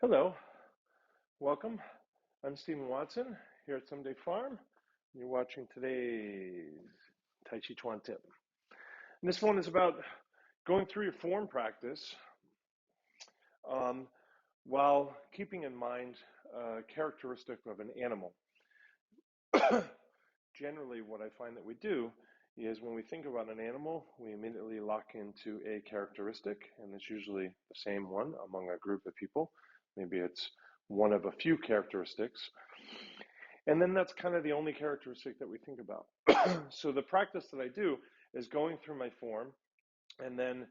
Hello, welcome. I'm Stephen Watson here at Someday Farm. You're watching today's Tàijíquán Tip. And this one is about going through your form practice um, while keeping in mind a characteristic of an animal. Generally, what I find that we do is when we think about an animal, we immediately lock into a characteristic, and it's usually the same one among a group of people. Maybe it's one of a few characteristics. And then that's kind of the only characteristic that we think about. So the practice that I do is going through my form and then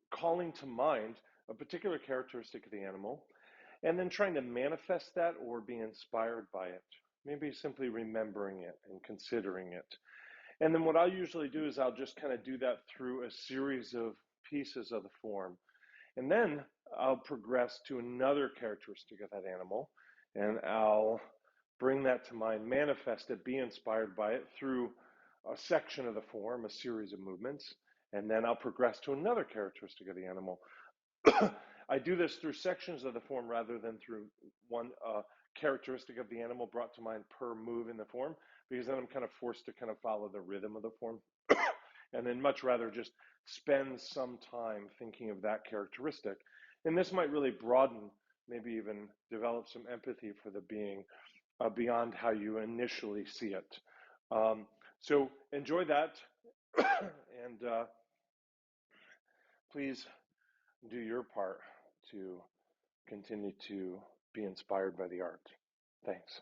calling to mind a particular characteristic of the animal and then trying to manifest that or be inspired by it. Maybe simply remembering it and considering it. And then what I'll usually do is I'll just kind of do that through a series of pieces of the form. And then I'll progress to another characteristic of that animal and I'll bring that to mind, manifest it, be inspired by it through a section of the form, a series of movements, and then I'll progress to another characteristic of the animal. I do this through sections of the form rather than through one characteristic of the animal brought to mind per move in the form, because then I'm kind of forced to kind of follow the rhythm of the form. And then much rather just spend some time thinking of that characteristic. And this might really broaden, maybe even develop some empathy for the being beyond how you initially see it. So enjoy that, and please do your part to continue to be inspired by the art. Thanks.